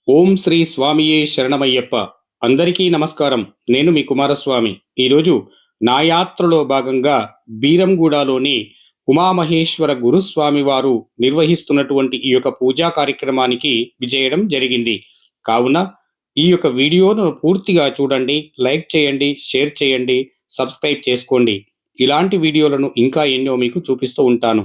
ఓం శ్రీ స్వామియే శరణమయ్యప్ప. అందరికీ నమస్కారం. నేను మీ కుమారస్వామి. ఈరోజు నా యాత్రలో భాగంగా బీరంగూడలోని ఉమామహేశ్వర గురుస్వామి వారు నిర్వహిస్తున్నటువంటి ఈ యొక్క పూజా కార్యక్రమానికి విజయడం జరిగింది. కావున ఈ యొక్క వీడియోను పూర్తిగా చూడండి, లైక్ చేయండి, షేర్ చేయండి, సబ్స్క్రైబ్ చేసుకోండి. ఇలాంటి వీడియోలను ఇంకా ఎన్నో మీకు చూపిస్తూ ఉంటాను.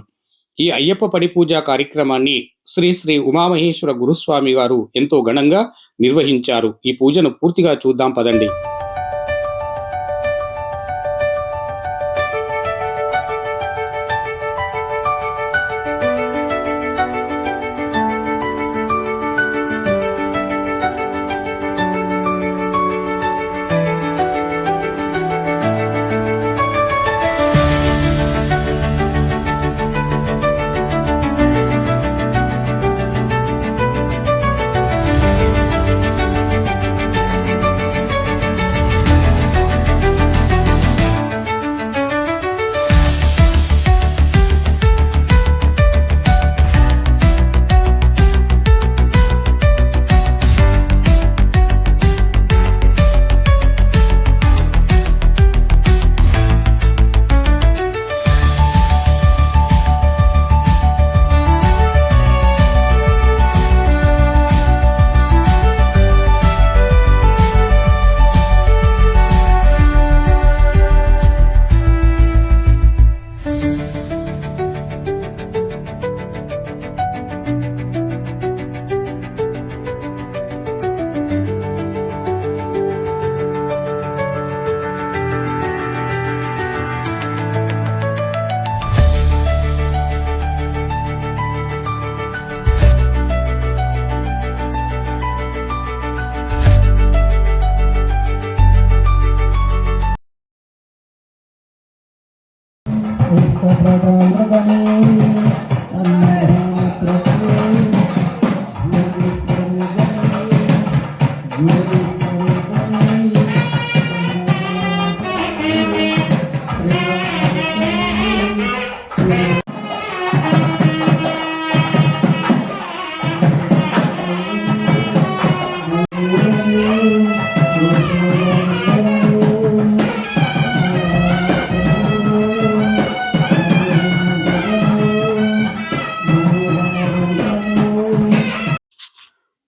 ఈ అయ్యప్ప పడి పూజ కార్యక్రమాన్ని శ్రీ శ్రీ ఉమామహేశ్వర గురుస్వామి గారు ఎంతో ఘనంగా నిర్వహించారు. ఈ పూజను పూర్తిగా చూద్దాం పదండి.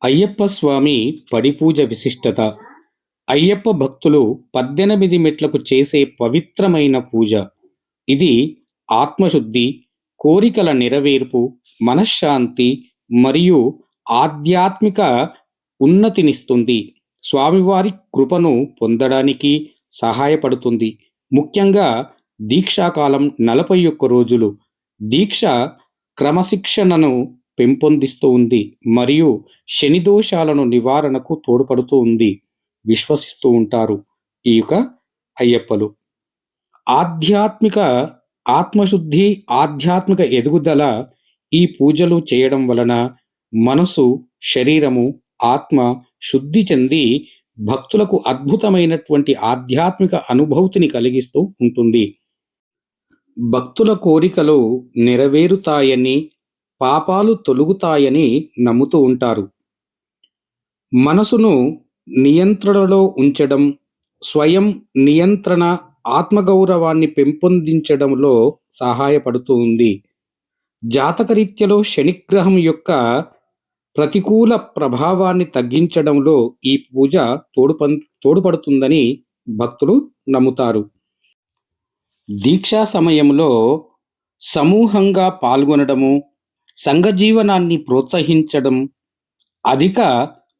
అయ్యప్ప స్వామి పడిపూజ విశిష్టత. అయ్యప్ప భక్తులు 18 మెట్లకు చేసే పవిత్రమైన పూజ. ఇది ఆత్మశుద్ధి, కోరికల నెరవేర్పు, మనశ్శాంతి మరియు ఆధ్యాత్మిక ఉన్నతినిస్తుంది. స్వామివారి కృపను పొందడానికి సహాయపడుతుంది. ముఖ్యంగా దీక్షాకాలం 41 రోజులు. దీక్ష క్రమశిక్షణను పెంపొందిస్తూ ఉంది మరియు శని దోషాలను నివారణకు తోడ్పడుతూ ఉంది విశ్వసిస్తూ ఉంటారు ఈ యొక్క అయ్యప్పలు. ఆధ్యాత్మిక ఆత్మశుద్ధి, ఆధ్యాత్మిక ఎదుగుదల ఈ పూజలు చేయడం వలన మనసు, శరీరము, ఆత్మ శుద్ధి చెంది భక్తులకు అద్భుతమైనటువంటి ఆధ్యాత్మిక అనుభూతిని కలిగిస్తూ ఉంటుంది. భక్తుల కోరికలు నెరవేరుతాయని, పాపాలు తొలుగుతాయని నమ్ముతూ ఉంటారు. మనసును నియంత్రణలో ఉంచడం, స్వయం నియంత్రణ, ఆత్మగౌరవాన్ని పెంపొందించడంలో సహాయపడుతూ ఉంది. జాతకరీత్యలో శనిగ్రహం యొక్క ప్రతికూల ప్రభావాన్ని తగ్గించడంలో ఈ పూజ తోడ్పడుతుందని భక్తులు నమ్ముతారు. దీక్షా సమయంలో సమూహంగా పాల్గొనడము, సంఘజీవనాన్ని ప్రోత్సహించడం, అధిక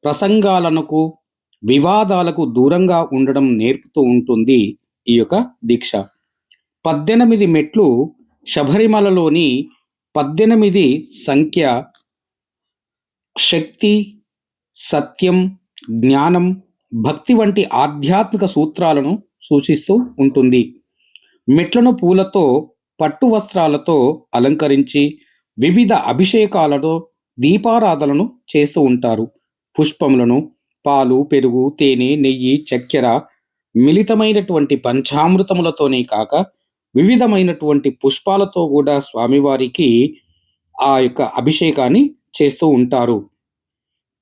ప్రసంగాలకు, వివాదాలకు దూరంగా ఉండడం నేర్పుతూ ఉంటుంది ఈ యొక్క దీక్ష. 18 మెట్లు శబరిమలలోని 18 సంఖ్య శక్తి, సత్యం, జ్ఞానం, భక్తి వంటి ఆధ్యాత్మిక సూత్రాలను సూచిస్తూ ఉంటుంది. మెట్లను పూలతో, పట్టు వస్త్రాలతో అలంకరించి వివిధ అభిషేకాలతో దీపారాధనను చేస్తూ ఉంటారు. పుష్పములను, పాలు, పెరుగు, తేనె, నెయ్యి, చక్కెర మిళితమైనటువంటి పంచామృతములతోనే కాక వివిధమైనటువంటి పుష్పాలతో కూడా స్వామివారికి ఆ యొక్క అభిషేకాన్ని చేస్తూ ఉంటారు.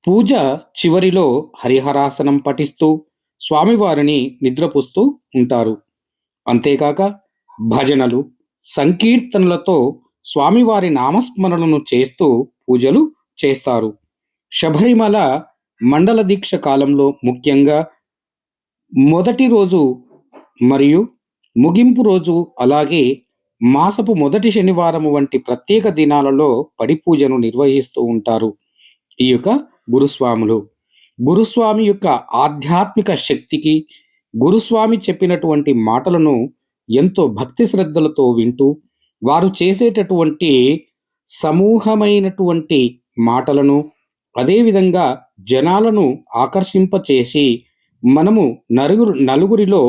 పూజ చివరిలో హరిహరాసనం పఠిస్తూ స్వామివారిని నిద్రపుస్తూ ఉంటారు. అంతేకాక భజనలు, సంకీర్తనలతో స్వామివారి నామస్మరణను చేస్తూ పూజలు చేస్తారు. శబరిమల మండల దీక్ష కాలంలో ముఖ్యంగా మొదటి రోజు మరియు ముగింపు రోజు, అలాగే మాసపు మొదటి శనివారం వంటి ప్రత్యేక దినాలలో పడి పూజను నిర్వహిస్తూ ఉంటారు ఈ యొక్క గురుస్వాములు. గురుస్వామి యొక్క ఆధ్యాత్మిక శక్తికి, గురుస్వామి చెప్పినటువంటి మాటలను ఎంతో భక్తి శ్రద్ధలతో వింటూ వారు చేసేటటువంటి సమూహమైనటువంటి మాటలను, అదేవిధంగా జనాలను ఆకర్షింపచేసి మనము నలుగురిలో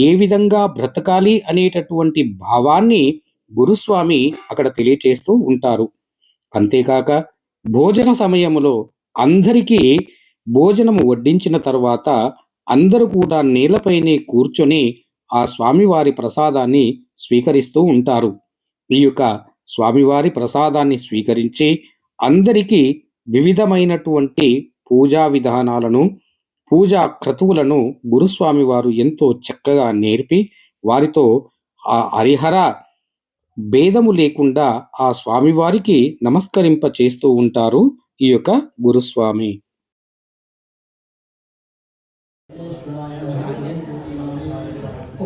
ఏ విధంగా బ్రతకాలి అనేటటువంటి భావాన్ని గురుస్వామి అక్కడ తెలియచేస్తూ ఉంటారు. అంతేకాక భోజన సమయములో అందరికీ భోజనము వడ్డించిన తర్వాత అందరూ కూడా నేలపైనే కూర్చొని ఆ స్వామివారి ప్రసాదాన్ని స్వీకరిస్తూ ఉంటారు. ఈ యొక్క స్వామివారి ప్రసాదాన్ని స్వీకరించి అందరికీ వివిధమైనటువంటి పూజా విధానాలను, పూజా క్రతువులను గురుస్వామి వారు ఎంతో చక్కగా నేర్పి వారితో ఆ హరిహర భేదము లేకుండా ఆ స్వామివారికి నమస్కరింప చేస్తూ ఉంటారు ఈ యొక్క గురుస్వామి.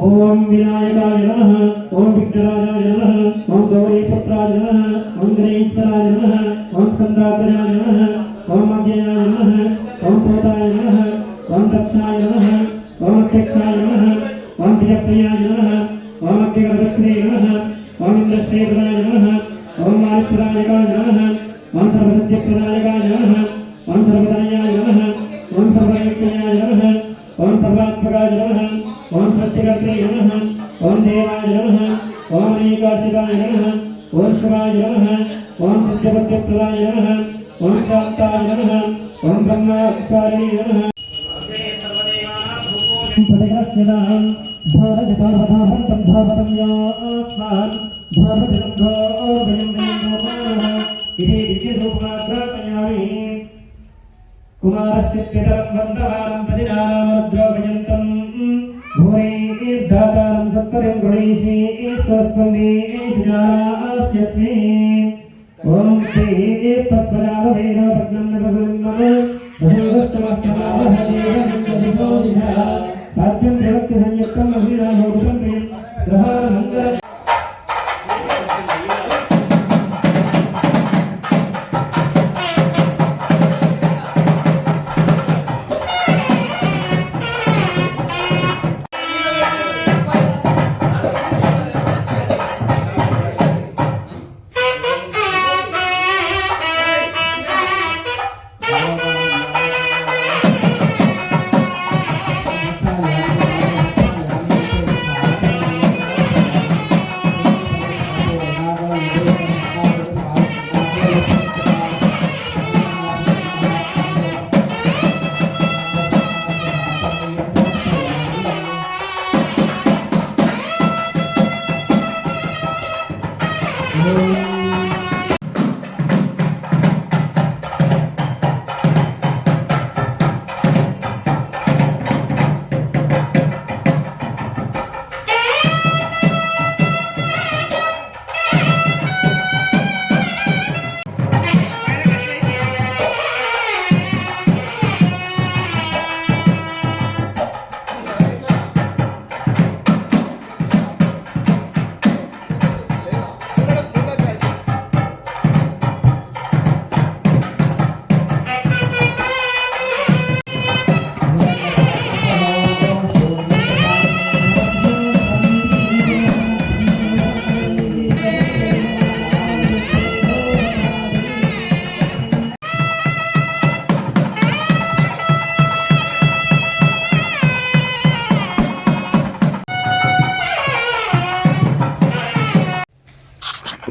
ఓం వినాయకాయ నమః, ఓం విఘ్నరాజాయ నమః, ఓం గౌరీపుత్రాయ నమః, ఓం గణేశ్వరాయ నమః, ఓం స్కందాగ్రయాయ నమః, ఓం అవ్యయాయ నమః, ఓం పోతాయ నమః, ఓం దక్షాయ నమః, ఓం అధ్యక్షాయ నమః, ఓం విజయప్రియాయ నమః, ఓం అగ్నిగర్భశ్రీ నమః, ఓం ఇంద్రశ్రీప్రదాయ నమః, ఓం వాయుప్రదాయకాయ నమః, ఓం సర్వసత్యప్రదాయకాయ నమః, ఓం సర్వదాయాయ నమః, ఓం సర్వయుక్తయాయ నమః, ఓం సర్వాత్మకాయ నమః, ఓం సత్యకర్తే నమః, ఓం దేవాయ నమః, ఓం అనేకార్చితాయ నమః, ఓం శివాయ నమః, ఓం సత్యపత్యప్రదాయ నమః, ఓం శాంతాయ నమః, ఓం బ్రహ్మచారిణే నమః. పదగ్రస్యదాం భారతపార్వతాభర్తం భారతం యాత్మాన్ భారతగంధో వయం నమః ఇదే దివ్యరూపాగ్రతయామి కుమారస్య పితరం వందవారం పదినామోద్యోగయంతం భూరేర్ధాతారం సత్పరం గణేశే స్వస్వందేశజాస్యస్మే ఓం తే పస్పరావేన భగ్నం నమః భగవస్తమస్తమావహదేవనిందరిశోదిషా సాధ్యం జగత్తి సంయుక్తం అభిరామోదం గ్రహానందర.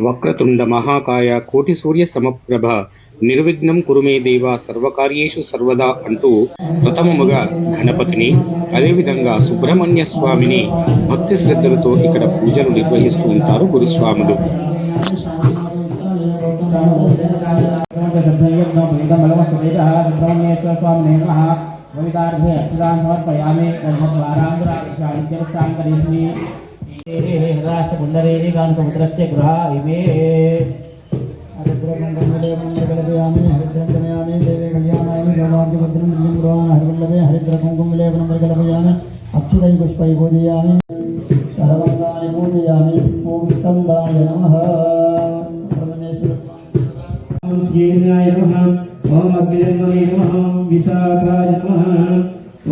వక్రతుండ మహాకాయ కోటి సూర్య సమప్రభ నిర్విఘ్నం కురుమే దేవ సర్వకార్యేషు సర్వదా అంటూ ప్రథమముగా గణపతిని, అదేవిధంగా సుబ్రహ్మణ్య స్వామిని భక్తి శ్రద్ధలతో ఇక్కడ పూజలు నిర్వహిస్తూ ఉంటారు గురుస్వాములు. सुब्रह्मण्येश्वर स्वामिने नमः वैदार्भे अक्षरान् समर्पयामि तन्मद्वारान्ध्रादिशान्त्यवस्थां करिष्मि हृदाष्टपुण्डरीकान् समुद्रस्य गृहा इमे हरिद्रकुङ्कुमलेपनमर्गलपयामि हरिद्रङ्गमयामि देवे कल्याणायनि गौरार्जभद्रं निजं गृहान् हरिवल्लभे हरिद्रकुङ्कुमलेपनमर्गलपयामि अक्षुरै पुष्पै पूजयामि सर्वङ्गानि पूजयामि ॐ स्कन्दाय नमः श्रीनाय नमः ओम अग्निजन्मने नमः विशाखाय नमः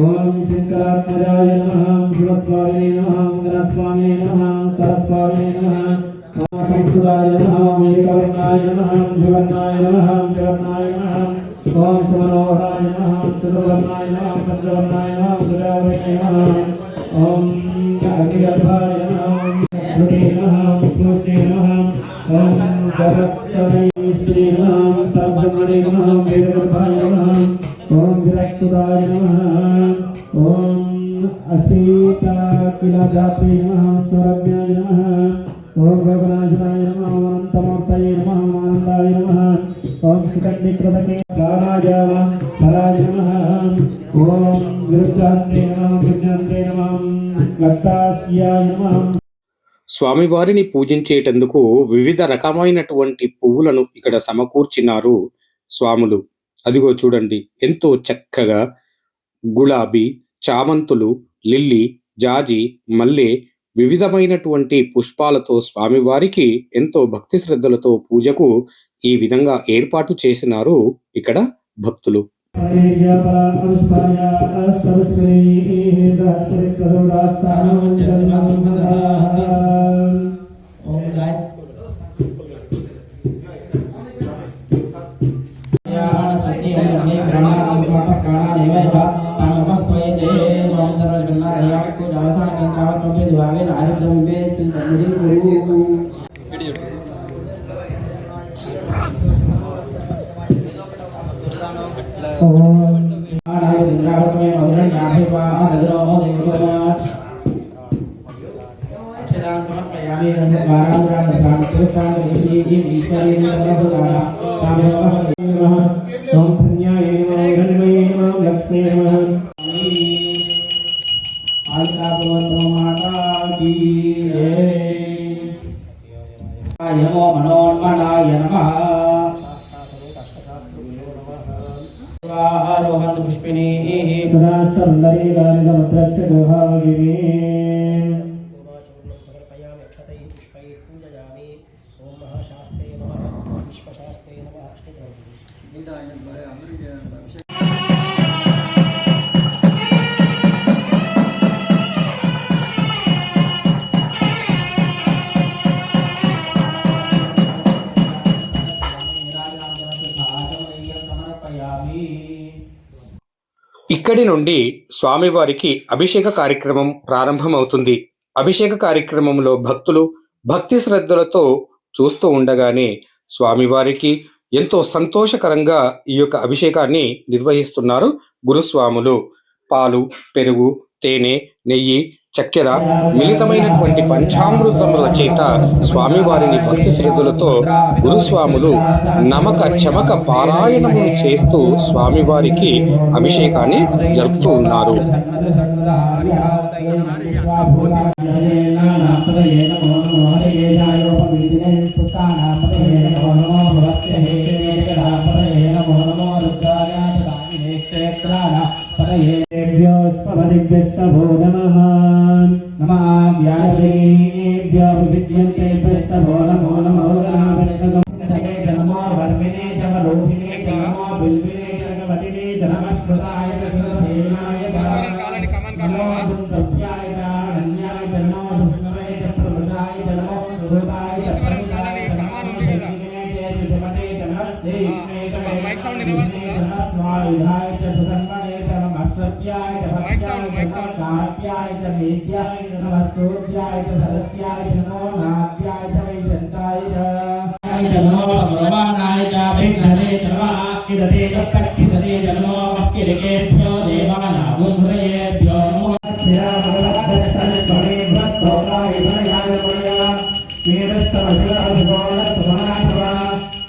ओम शंकरात्मजाय नमः शिवस्वामिने नमः गणस्वामिने नमः सरस्वामिने नमः ओम संस्कृताय नमः मेघवर्णाय नमः शिवर्णाय नमः शिवर्णाय नमः ओम सुमनोहराय नमः चतुर्वर्णाय नमः पञ्चवर्णाय नमः सुरावृते नमः ओम अग्निगर्भाय नमः श्रुते नमः श्रुते नमः ओम सहस्रवै श्री नमः सर्वगुणे नमः वेदगर्भाय नमः ओम विरक्तुदाय नमः ओम अशीताकिलजाते नमः स्वरज्ञाय नमः ओम भगवनाशनाय नमः अनन्तमूर्तये नमः आनन्दाय नमः ओम शिखण्डिकृतके काराजाव पराय नमः ओम विरुद्धान्ते नमः विज्ञान्ते नमः लक्तास्याय नमः స్వామివారిని పూజించేటందుకు వివిధ రకమైనటువంటి పువ్వులను ఇక్కడ సమకూర్చినారు స్వాములు. అదిగో చూడండి, ఎంతో చక్కగా గులాబీ, చామంతులు, లిల్లీ, జాజి, మల్లె వివిధమైనటువంటి పుష్పాలతో స్వామివారికి ఎంతో భక్తి శ్రద్ధలతో పూజకు ఈ విధంగా ఏర్పాటు చేసినారు ఇక్కడ భక్తులు. नमो मनोन्मनाय नमः स्वाहारोहन्तु पुष्पिणीः पुरास्तन्दरीकानि समुद्रस्य गुहागिरे समर्पयामि अक्षतैः पुष्पैः पूजयामि ओम महाशास्ते नमः विश्वशास्ते नमः ఇక్కడి నుండి స్వామివారికి అభిషేక కార్యక్రమం ప్రారంభమవుతుంది. అభిషేక కార్యక్రమంలో భక్తులు భక్తి శ్రద్ధలతో చూస్తూ ఉండగానే స్వామివారికి ఎంతో సంతోషకరంగా ఈ యొక్క అభిషేకాన్ని నిర్వహిస్తున్నారు గురుస్వాములు. పాలు, పెరుగు, తేనె, నెయ్యి, చక్కెర మిళితమైనటువంటి పంచామృతముల చేత స్వామివారిని భక్తి శ్రద్ధలతో గురుస్వాములు నమక చమక పారాయణము చేస్తూ స్వామివారికి అభిషేకాన్ని జరుపుతూ ఉన్నారు.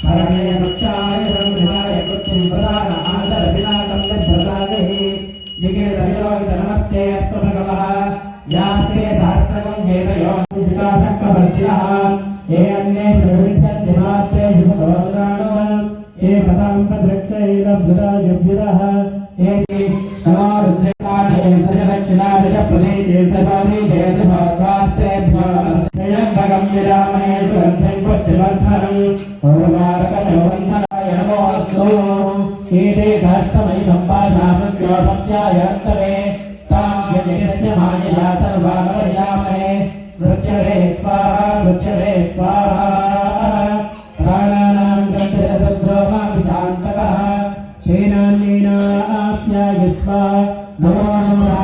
Para विदः एति नमोरुद्रेकादे सजदक्षिणादय प्रदेशे सपादे जयम्भगं विरामहे सुगन्धिं पुष्टिवर्धनम् ओमारकमवन्धनाय नमोऽस्तु एते सहस्रमयि सम्पादामस्योपत्यायर्तवे तां यजस्य मायया सर्वामर्यामहे मृत्यवे स्वाहा प्राणानां गन्धरसद्रोमाभिशान्तकः तेनान्येनाप्यायस्व नमो नमः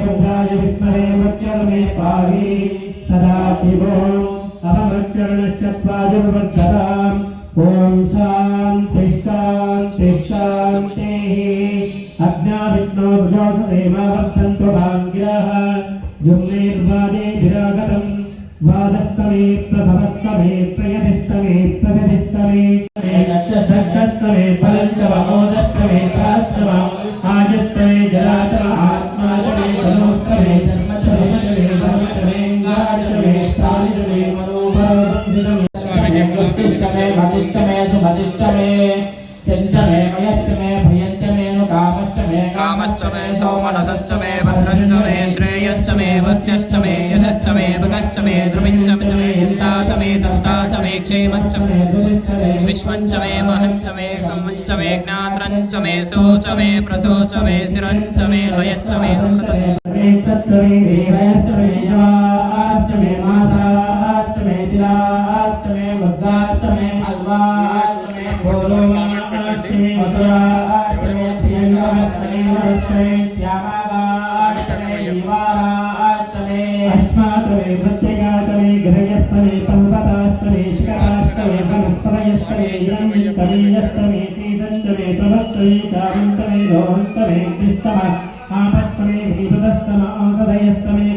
रुद्राय विष्णवे मृत्युर्मे पाहि सदा शिवो अहमच्चरणश्चत्वाजुर्वर्धताम् ॐ शान्तिः शान्तिः शान्तिः अज्ञाविष्णो सुजोषसेमा वर्धन्तु भाङ्गिरः युग्नेर्वादे विरागतम् वादस्तमे प्रसवस्तमे प्रयतिष्टमे प्रगतिष्टमे दक्षस्तमे फलञ्च वमोदस्तमे सहस्रम आजस्तमे जलाचर आत्माचमे तनोस्तमे जन्मचमे भवचमे गाचमे स्थालितमे मनोभरवंसितमे प्रतिष्ठमे भतिष्ठमे सुभतिष्ठमे चञ्चमे मयश्चमे भयञ्चमे कामश्चमे कामश्चमे सौमनसश्चमे भद्रञ्चमे श्रेयश्चमे वस्यश्चमे यशश्चमे भगश्चमे द्रविञ्चमे हिन्ताचमे दत्ताचमे क्षेमश्चमे विश्वञ्चमे महञ्चमे सम्मञ्चमे ज्ञात्रञ्चमे शोचमे प्रशोचमे शिरञ्चमे लयच्चमे सत्समे देवयश्चमे जवाश्चमे माताश्चमे तिलाश्चमे मुद्गाश्चमे हल्वाश्चमे गोलोमाश्चमे मधुराश्चमे प्रियंगाश्चमे वरश्चमे श्यामावाश्चमे निवाराश्चमे अस्मात्मे प्रत्यगाश्चमे गृहयश्चमे पर्वताश्चमे शिखराश्चमे वनस्पतयश्चमे यस्तमे सीतश्चमे प्रभस्तमे चारन्तमे लोहन्तमे कृष्णः आपस्तमे भीपदस्तम औषधयस्तमे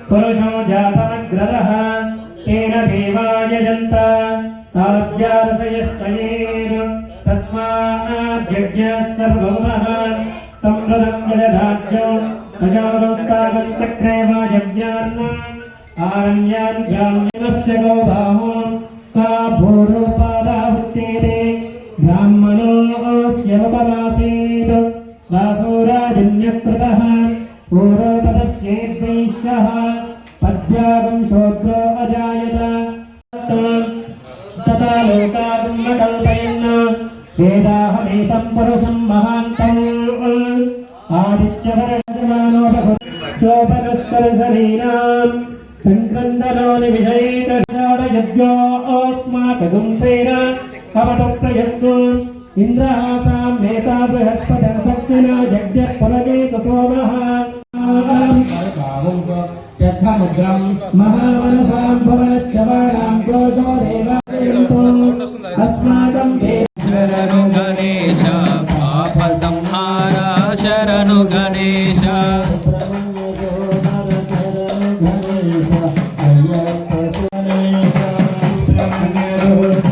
पुरुषो जातमग्रदः तेन देवाय जन्त साध्यारसयस्तयेन तस्माज्ञः सर्वगुणः सम्प्रदं यदधाज्यो अजावदंस्तागं चक्रे वा यज्ञान् आरण्यान् ग्राम्यस्य गौबाहो सा भूरोपादाहुच्येते ब्राह्मणोऽस्यवपमासीत् वासोराजन्यकृतः पूर्वपदस्येद्वैश्यः पद्यागं शोद्रो अजायत तथा लोकागुम्मकल्पयन् वेदाहमेतं पुरुषं महान्तम् आदित्यवरजमानोपगुश्चोपगस्तरशरीराम् सङ्क्रन्दनो निविषयेन यज्ञोऽस्माकगुंसेन कवटप्रयस्सु इन्द्रहासां नेता बृहस्पतिर्दक्षिणा यज्ञः पुरगेतु सोमः यथामुद्रं महामनसां भुवनश्चवानां क्रोशो देवायन्तु अस्माकं शरणु गणेश पाप संहार शरणु गणेश गणेश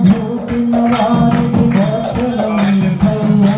భూతిన వారికి భద్రమయ్యా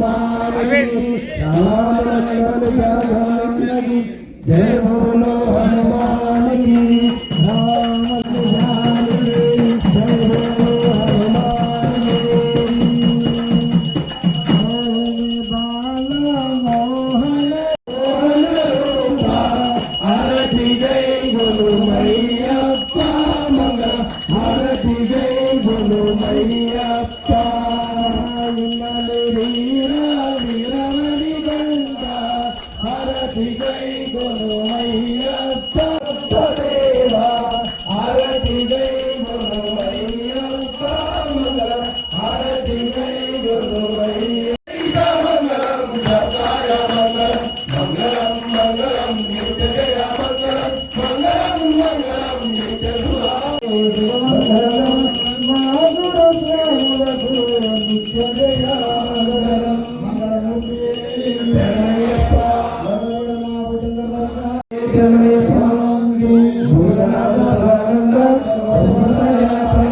की राम लखन सीता की जय बोलो हनुमान की राम लखन सीता की जय बोलो हनुमान की बाला मोहन आरती जय बोलो मैयप्पा मंगल आरती जय बोलो मैयप्पा वीरमणि गंगा आरती जय बोलो मैयप्पा देवा आरती जय बोलो मैयप्पा मंगल आरती जय बोलो मैयप्पा मंगलम जय मंगलम मंगलम मंगलम नित्य जय मंगलम मंगलम मंगलम नित्य सुरा मंगलम माधुर श्याम रघुवर नित्य जय मंगलम मंगलम जयप्पा मंगलम भुजंगमर्गा शमे भांगे भूतनाथ सर्वंग भूतयापा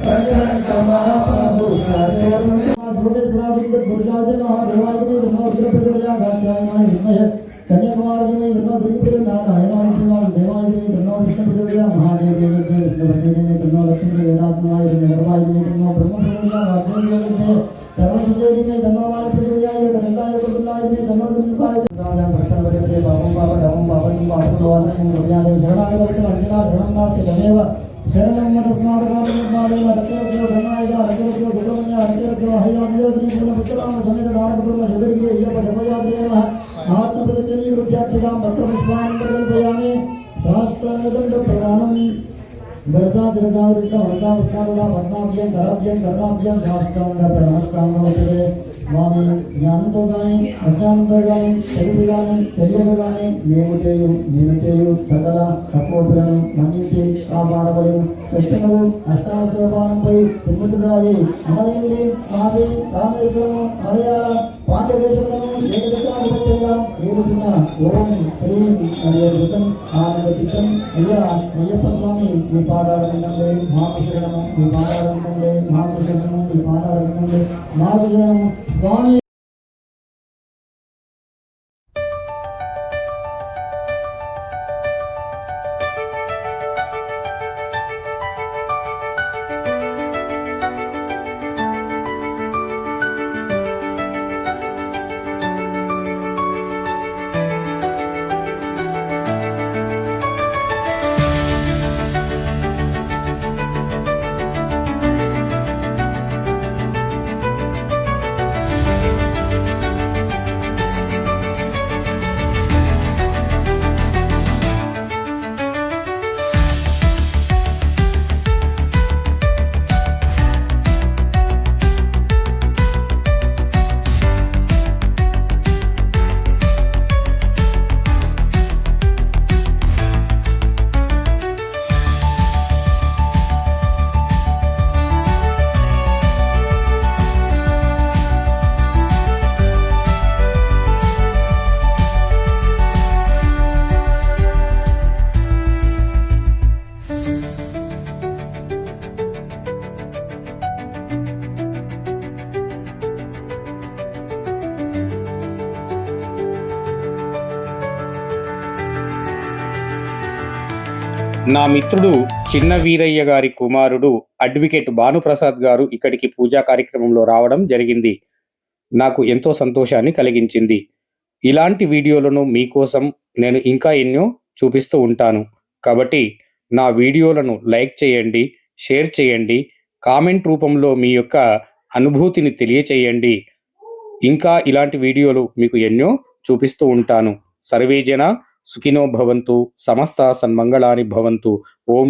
प्रचंड महाप्रभु सारे कन्याकुमारी में नारायण देवाय विष्णु महादेव में लक्ष्मी नगरवाई में ब्रह्म सर्वसुदेवी में धर्मवान प्रजोयाय कनकाय कुटुंबाय में धर्मदुनिपाय राजा भक्तवरे बाबू बाबा राम बाबा की बाबूवान मुनियादे शरणागत अर्जुना शरणनाथ धन्यव शरणं मनस्मारकामनिर्माणेन रक्षयो धनायगा रक्षयो गुरुमन्या रक्षयो हय्यामयो श्री पुत्रराम समेत नारदपुर जगरिगे यप जपयादेव आत्मप्रतिचर्य रुच्याक्षितां भक्तपुष्पान् प्रकल्पयामि शास्त्रदण्ड प्रदानं वर्षा दीर्घावृत्त वर्षा उत्कारुणा पद्माभ्यं कर्णाभ्यं शास्त्रांग प्रणमस्कांगोचरे स्वामी జ్ఞానంతో కానీ అజ్ఞానంతో కానీ తెలియదు కానీ నేను చేయు సకల తపోతులను మన్నించి కాపాడబడి కృష్ణుడు అష్టాదశోపానంపై తిరుగుతురాయి అమరేంద్రి ఆది రామేశ్వరం మలయాళ పాంచదేశములను ఏకదశాధిపత్యంగా ఏడుతున్న ఓం శ్రీం అనే వృతం ఆనంద చిత్తం అయ్యా అయ్యప్ప స్వామి మీ పాదాలు వినండి మాకు శరణము మీ పాదాలు వినండి మాకు శరణము మీ పాదాలు వినండి మాకు శరణము స్వామి. నా మిత్రుడు చిన్న వీరయ్య గారి కుమారుడు అడ్వకేట్ భానుప్రసాద్ గారు ఇక్కడికి పూజా కార్యక్రమంలో రావడం జరిగింది. నాకు ఎంతో సంతోషాన్ని కలిగించింది. ఇలాంటి వీడియోలను మీకోసం నేను ఇంకా ఎన్నో చూపిస్తూ ఉంటాను. కాబట్టి నా వీడియోలను లైక్ చేయండి, షేర్ చేయండి, కామెంట్ రూపంలో మీ యొక్క అనుభూతిని తెలియచేయండి. ఇంకా ఇలాంటి వీడియోలు మీకు ఎన్నో చూపిస్తూ ఉంటాను. సర్వే జన సుఖినో భవంతు, సమస్త సన్మంగళాని భవంతు. ఓం